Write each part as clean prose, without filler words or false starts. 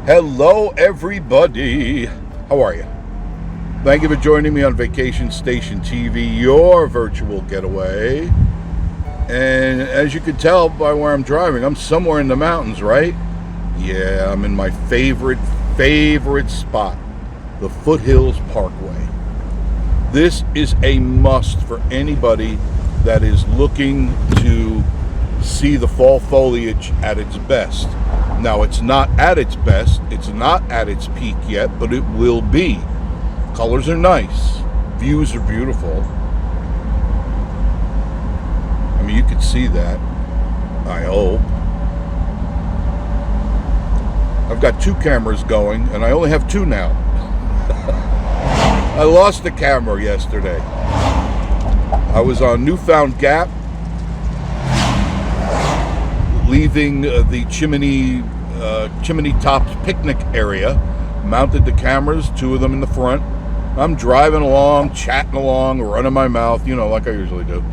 Hello, everybody. How are you? Thank you for joining me on Vacation Station TV, your virtual getaway. And as you can tell by where I'm driving, I'm somewhere in the mountains, right? Yeah, I'm in my favorite spot, the Foothills Parkway. This is a must for anybody that is looking to see the fall foliage at its best. Now, it's not at its best, it's not at its peak yet, but it will be. Colors are nice, views are beautiful. I mean, you can see that, I hope. I've got two cameras going, and I only have two now. I lost the camera yesterday. I was on Newfound Gap, leaving the Chimney Tops picnic area, mounted the cameras, two of them in the front. I'm driving along, chatting along, running my mouth, like I usually do.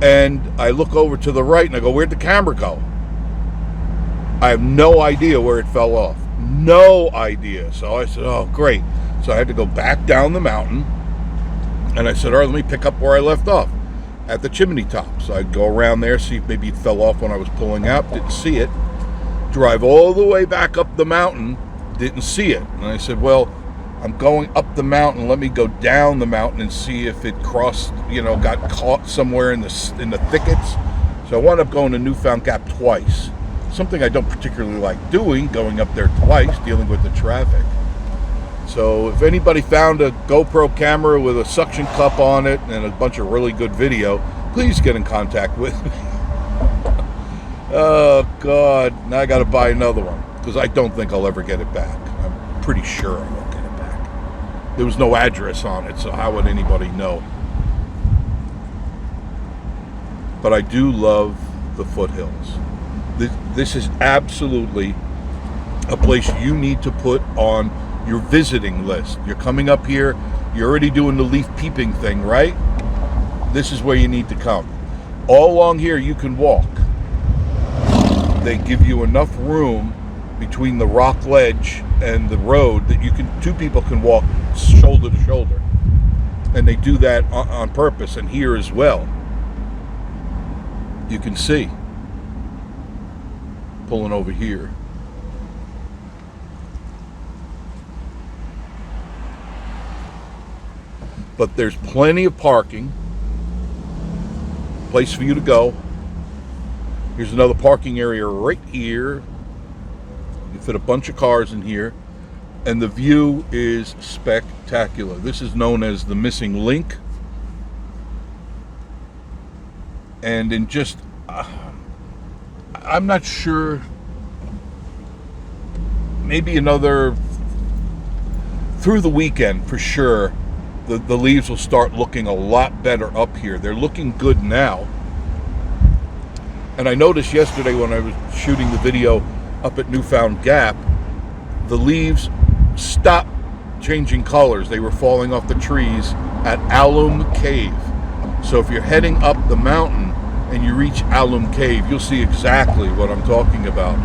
And I look over to the right and I go, where'd the camera go? I have no idea where it fell off. No idea. So I said, oh, great. So I had to go back down the mountain. And I said, all right, let me pick up where I left off at the chimney top. So I'd go around there, see if maybe it fell off when I was pulling out. Didn't see it. Drive all the way back up the mountain. Didn't see it. And I said, well, I'm going up the mountain. Let me go down the mountain and see if it crossed, got caught somewhere in the thickets. So I wound up going to Newfound Gap twice. Something I don't particularly like doing, going up there twice, dealing with the traffic. So if anybody found a GoPro camera with a suction cup on it and a bunch of really good video, please get in contact with me. Oh, God. Now I got to buy another one because I don't think I'll ever get it back. I'm pretty sure I won't get it back. There was no address on it, so how would anybody know? But I do love the Foothills. This is absolutely a place you need to put on your visiting list. You're coming up here, you're already doing the leaf peeping thing, right? This is where you need to come. All along here you can walk. They give you enough room between the rock ledge and the road that two people can walk shoulder to shoulder. And they do that on purpose, and here as well. You can see. Pulling over here. But there's plenty of parking. Place for you to go. Here's another parking area right here. You can fit a bunch of cars in here. And the view is spectacular. This is known as the missing link. And in just... I'm not sure, maybe another, through the weekend for sure, the leaves will start looking a lot better up here. They're looking good now. And I noticed yesterday when I was shooting the video up at Newfound Gap, the leaves stopped changing colors. They were falling off the trees at Alum Cave. So if you're heading up the mountain, and you reach Alum Cave, you'll see exactly what I'm talking about.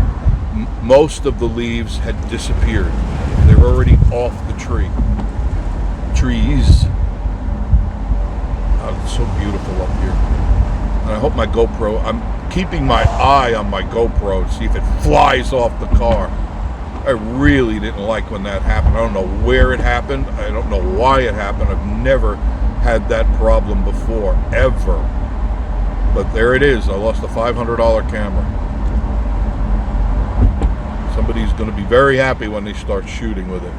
Most of the leaves had disappeared. They're already off the trees. Oh, it's so beautiful up here. And I hope my GoPro, I'm keeping my eye on my GoPro to see if it flies off the car. I really didn't like when that happened. I don't know where it happened. I don't know why it happened. I've never had that problem before, ever. But there it is. I lost a $500 camera. Somebody's going to be very happy when they start shooting with it.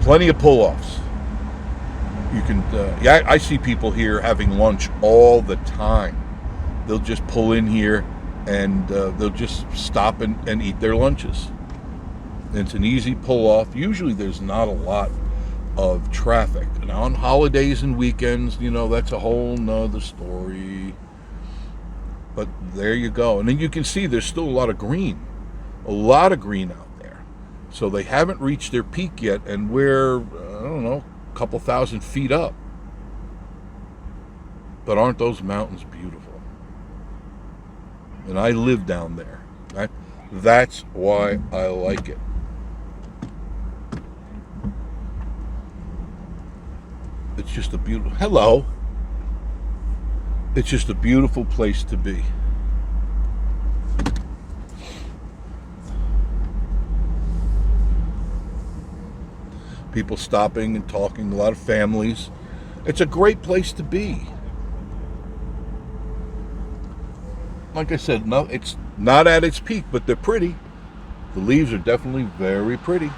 plenty of pull-offs. You can, yeah, I see people here having lunch all the time. They'll just pull in here and they'll just stop and eat their lunches. And it's an easy pull-off. Usually there's not a lot of traffic. And on holidays and weekends, you know, that's a whole nother story. But there you go. And then you can see there's still a lot of green. A lot of green out there. So they haven't reached their peak yet, and we're, I don't know, a couple thousand feet up. But aren't those mountains beautiful? And I live down there. That's why I like it. It's just a beautiful, hello. It's just a beautiful place to be. People stopping and talking, a lot of families. It's a great place to be. Like I said, no, it's not at its peak, but they're pretty. The leaves are definitely very pretty.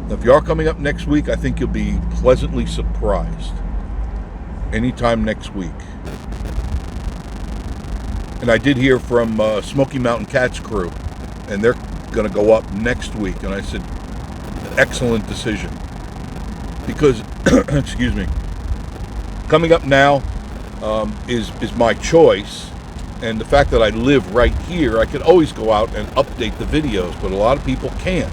Now, if you are coming up next week, I think you'll be pleasantly surprised. Anytime next week. And I did hear from Smoky Mountain Cats crew, and they're going to go up next week. And I said, excellent decision. Because, excuse me, coming up now is my choice. And the fact that I live right here, I could always go out and update the videos, but a lot of people can't.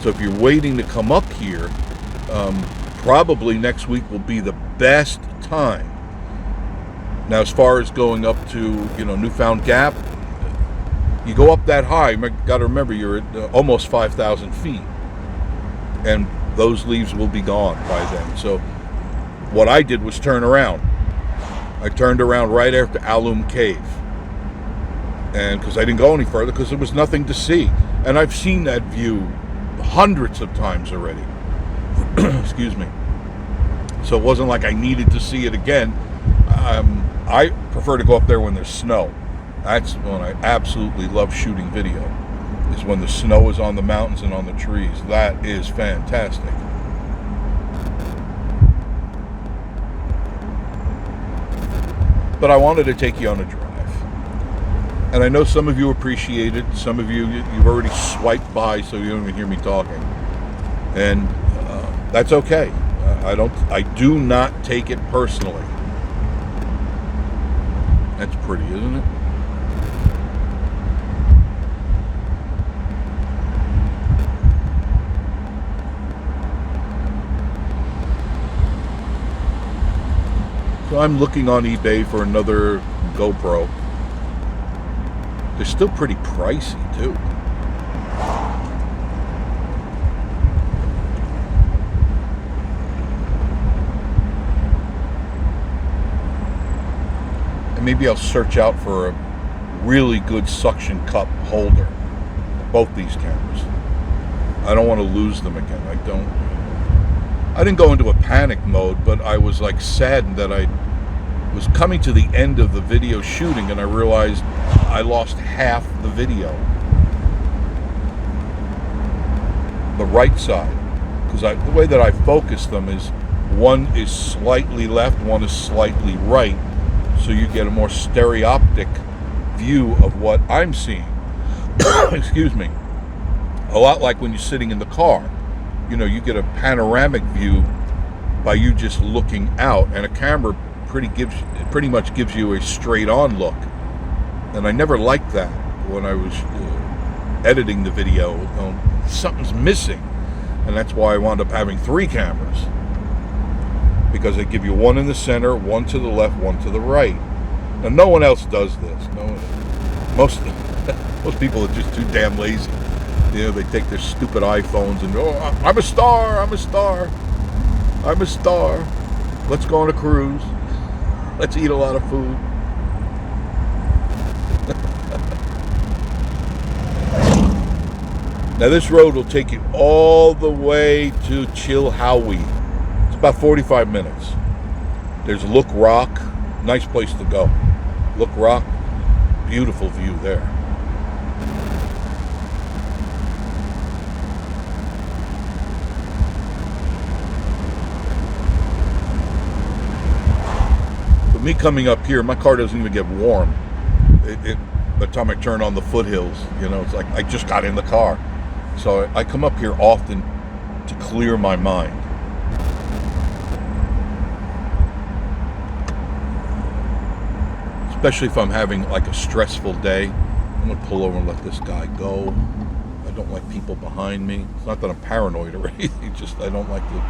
So if you're waiting to come up here, probably next week will be the best time. Now, as far as going up to, you know, Newfound Gap, you go up that high, you got to remember you're at almost 5,000 feet. And those leaves will be gone by then. So what I did was turn around. I turned around right after Alum Cave. And because I didn't go any further, because there was nothing to see. And I've seen that view hundreds of times already. Excuse me. So it wasn't like I needed to see it again. I prefer to go up there when there's snow. That's when I absolutely love shooting video, is when the snow is on the mountains and on the trees. That is fantastic. But I wanted to take you on a drive. And I know some of you appreciate it. Some of you've already swiped by, so you don't even hear me talking. And that's okay. I do not take it personally. That's pretty, isn't it? So I'm looking on eBay for another GoPro. They're still pretty pricey, too. And maybe I'll search out for a really good suction cup holder. Both these cameras. I don't want to lose them again. I didn't go into a panic mode, but I was like saddened that I was coming to the end of the video shooting and I realized I lost half the video. The right side. Because the way that I focus them is one is slightly left, one is slightly right. So you get a more stereoptic view of what I'm seeing. Excuse me. A lot like when you're sitting in the car. You know, you get a panoramic view by you just looking out, and a camera pretty much gives you a straight-on look. And I never liked that when I was editing the video. Something's missing, and that's why I wound up having 3 cameras, because they give you one in the center, one to the left, one to the right. Now, no one else does this. Most people are just too damn lazy. You know, they take their stupid iPhones and, oh, I'm a star, I'm a star, I'm a star. Let's go on a cruise. Let's eat a lot of food. Now this road will take you all the way to Chilhowie. It's about 45 minutes. There's Look Rock, nice place to go. Look Rock, beautiful view there. Me coming up here, my car doesn't even get warm. By the time I turn on the Foothills, you know, it's like I just got in the car. So I come up here often to clear my mind. Especially if I'm having like a stressful day. I'm gonna pull over and let this guy go. I don't like people behind me. It's not that I'm paranoid or anything, just I don't like to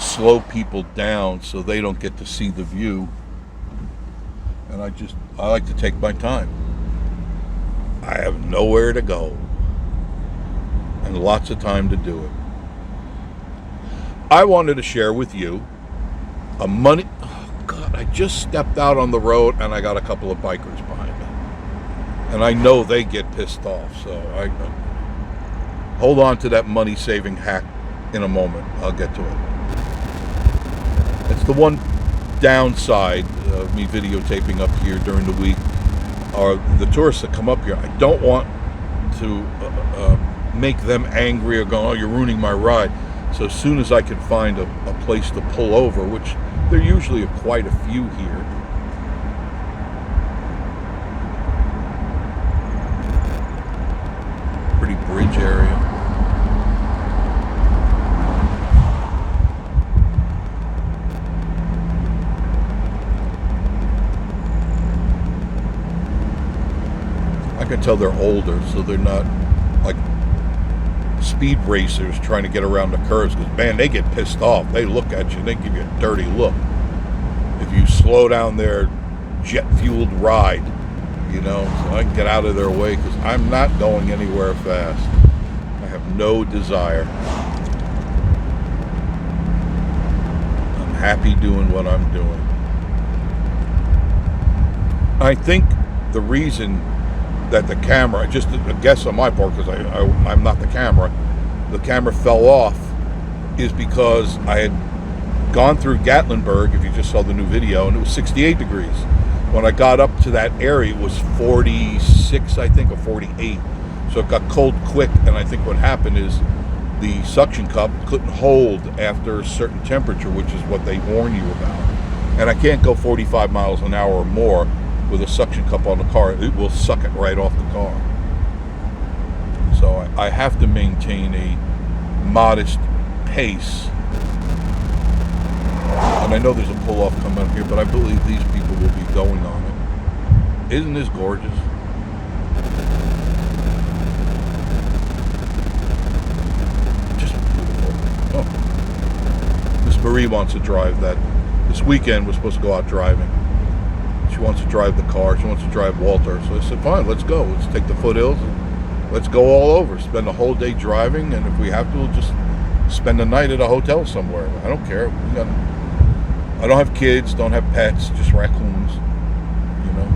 slow people down so they don't get to see the view. And I like to take my time. I have nowhere to go and lots of time to do it. I wanted to share with you oh God, I just stepped out on the road and I got a couple of bikers behind me. And I know they get pissed off, so I hold on to that money-saving hack in a moment. I'll get to it. It's the one downside of me videotaping up here during the week are the tourists that come up here. I don't want to make them angry or go, oh, you're ruining my ride. So as soon as I can find a place to pull over, which there usually are quite a few here, pretty bridge area. I can tell they're older, so they're not like speed racers trying to get around the curves, because man, they get pissed off. They look at you and they give you a dirty look if you slow down their jet fueled ride, you know. So I can get out of their way because I'm not going anywhere fast. I have no desire. I'm happy doing what I'm doing. I think the reason that the camera, just a guess on my part because I'm not the camera fell off, is because I had gone through Gatlinburg, if you just saw the new video, and it was 68 degrees. When I got up to that area, it was 46, I think, or 48. So it got cold quick, and I think what happened is the suction cup couldn't hold after a certain temperature, which is what they warn you about. And I can't go 45 miles an hour or more with a suction cup on the car. It will suck it right off the car. So I have to maintain a modest pace. And I know there's a pull-off coming up here, but I believe these people will be going on it. Isn't this gorgeous? Just beautiful. Oh. Miss Marie wants to drive that. This weekend we're supposed to go out driving. She wants to drive the car. She wants to drive Walter. So I said, fine, let's go. Let's take the Foothills and let's go all over. Spend a whole day driving, and if we have to, we'll just spend the night at a hotel somewhere. I don't care. I don't have kids, don't have pets, just raccoons, you know.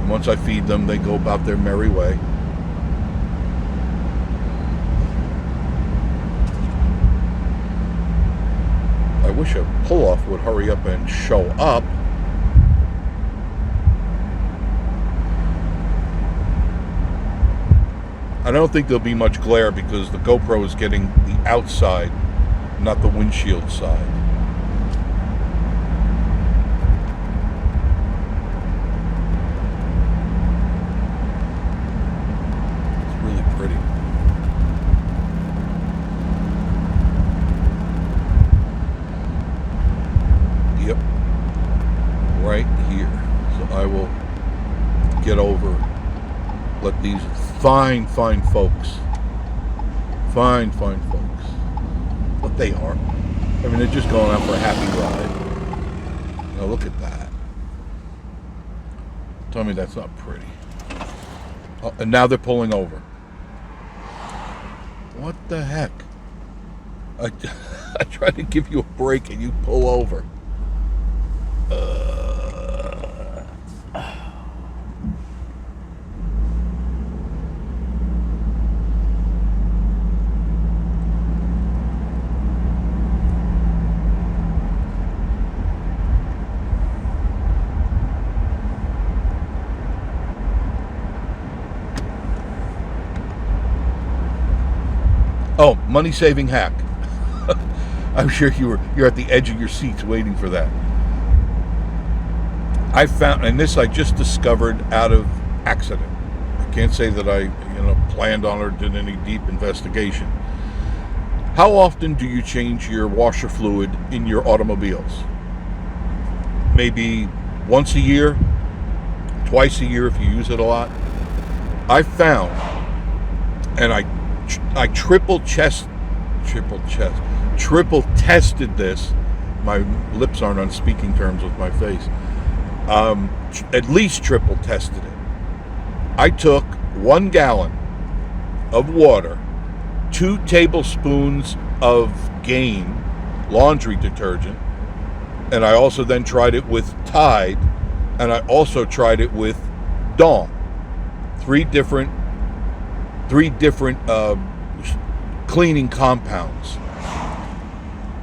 And once I feed them, they go about their merry way. I wish a pull-off would hurry up and show up. I don't think there'll be much glare because the GoPro is getting the outside, not the windshield side. It's really pretty. Yep. Right here. So I will get over, let these fine folks, what they are. I mean, they're just going out for a happy ride. Now look at that. Tell me that's not pretty. Oh, and now they're pulling over. What the heck? I tried to give you a break and you pull over. Oh, money-saving hack. I'm sure you're at the edge of your seats waiting for that. I found, and this I just discovered out of accident. I can't say that I, planned on or did any deep investigation. How often do you change your washer fluid in your automobiles? Maybe once a year, twice a year if you use it a lot. I found, and I triple tested this. My lips aren't on speaking terms with my face. At least triple tested it. I took 1 gallon of water, 2 tablespoons of Gain laundry detergent, and I also then tried it with Tide, and I also tried it with Dawn. Three different cleaning compounds.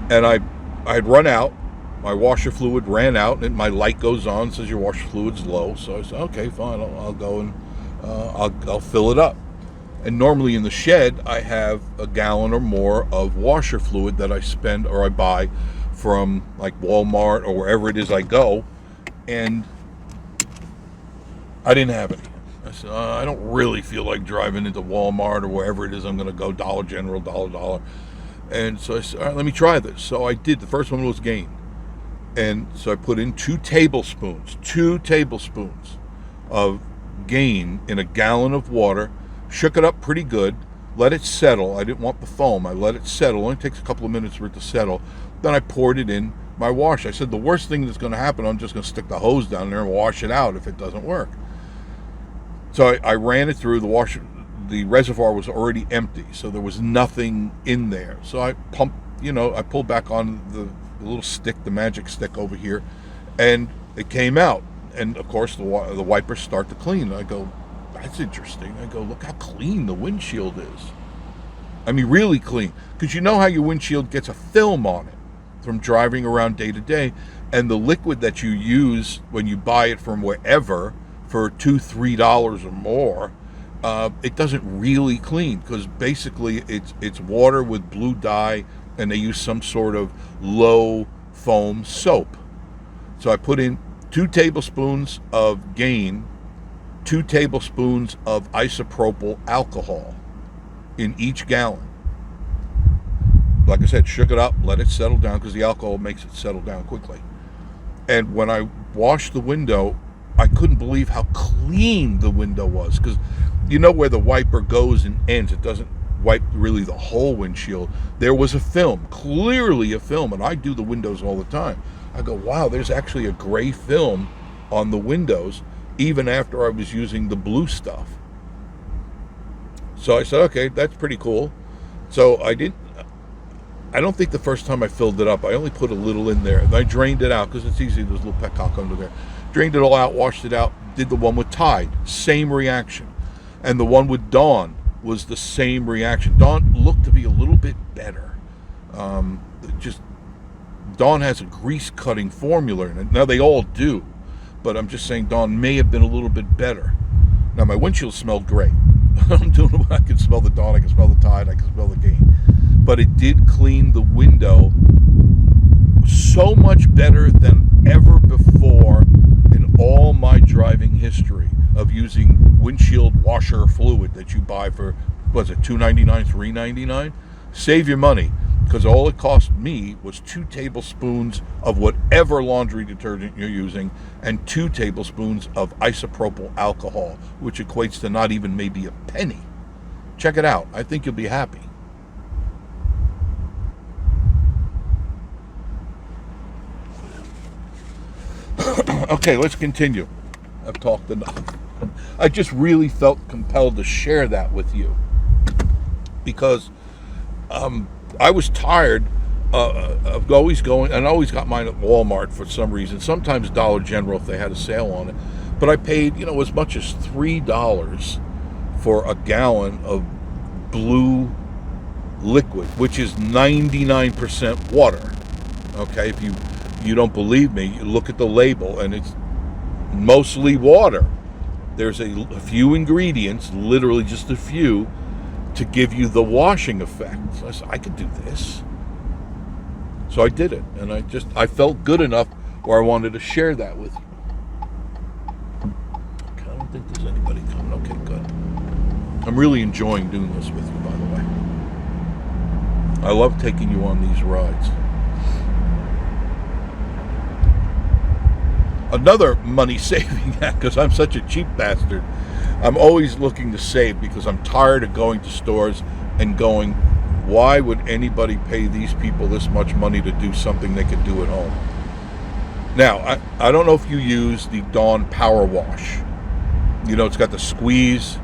And I had run out. My washer fluid ran out, and my light goes on, says your washer fluid's low. So I said, okay, fine, I'll go and I'll fill it up. And normally in the shed, I have a gallon or more of washer fluid that I spend or I buy from like Walmart or wherever it is I go. And I didn't have any. I said, I don't really feel like driving into Walmart or wherever it is I'm going to go, Dollar General, Dollar. And so I said, all right, let me try this. So I did. The first one was Gain. And so I put in 2 tablespoons of Gain in a gallon of water, shook it up pretty good, let it settle. I didn't want the foam. I let it settle. It only takes a couple of minutes for it to settle. Then I poured it in my wash. I said, the worst thing that's going to happen, I'm just going to stick the hose down there and wash it out if it doesn't work. So I ran it through. The reservoir was already empty, so there was nothing in there. So I pumped, I pulled back on the little stick, the magic stick over here, and it came out. And of course, the wipers start to clean. I go, that's interesting. I go, look how clean the windshield is. I mean, really clean. Because you know how your windshield gets a film on it from driving around day to day, and the liquid that you use when you buy it from wherever for $2-3 or more, it doesn't really clean, because basically it's water with blue dye, and they use some sort of low foam soap. So I put in 2 tablespoons of Gain, 2 tablespoons of isopropyl alcohol in each gallon. Like I said, shook it up, let it settle down, because the alcohol makes it settle down quickly. And when I washed the window, I couldn't believe how clean the window was, because where the wiper goes and ends, it doesn't wipe really the whole windshield. There was a film, clearly a film, and I do the windows all the time. I go, wow, there's actually a gray film on the windows, even after I was using the blue stuff. So I said, okay, that's pretty cool. So I don't think the first time I filled it up, I only put a little in there, and I drained it out, because it's easy, there's a little petcock under there. Drained it all out, washed it out, did the one with Tide, same reaction. And the one with Dawn was the same reaction. Dawn looked to be a little bit better. Dawn has a grease cutting formula in it. Now they all do, but I'm just saying Dawn may have been a little bit better. Now my windshield smelled great. I'm doing what I can smell the Dawn, I can smell the Tide, I can smell the Gain. But it did clean the window so much better than ever before in all my driving history of using windshield washer fluid that you buy for, was it $2.99, $3.99? Save your money, because all it cost me was 2 tablespoons of whatever laundry detergent you're using and 2 tablespoons of isopropyl alcohol, which equates to not even maybe a penny. Check it out. I think you'll be happy. Okay, let's continue. I've talked enough. I just really felt compelled to share that with you, because I was tired of always going, and I always got mine at Walmart for some reason, sometimes Dollar General if they had a sale on it, but I paid as much as $3 for a gallon of blue liquid, which is 99% water. Okay, if you don't believe me, you look at the label, and it's mostly water. There's a few ingredients, literally just a few, to give you the washing effect. So I said, I could do this. So I did it, and I felt good enough where I wanted to share that with you. don't think there's anybody coming. Okay, good. I'm really enjoying doing this with you, by the way. I love taking you on these rides. Another money-saving act, because I'm such a cheap bastard. I'm always looking to save because I'm tired of going to stores and going, why would anybody pay these people this much money to do something they could do at home? Now, I don't know if you use the Dawn Power Wash. You know, it's got the squeeze,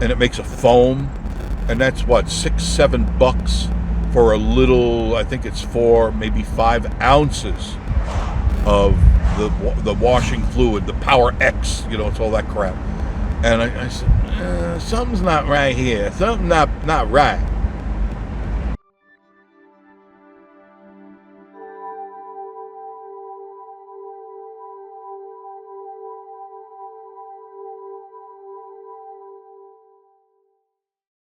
and it makes a foam, and that's what, $6-7 for a little, I think it's 4, maybe 5 ounces of the washing fluid, the Power X, you know, it's all that crap. And I said, something's not right here. Something not right.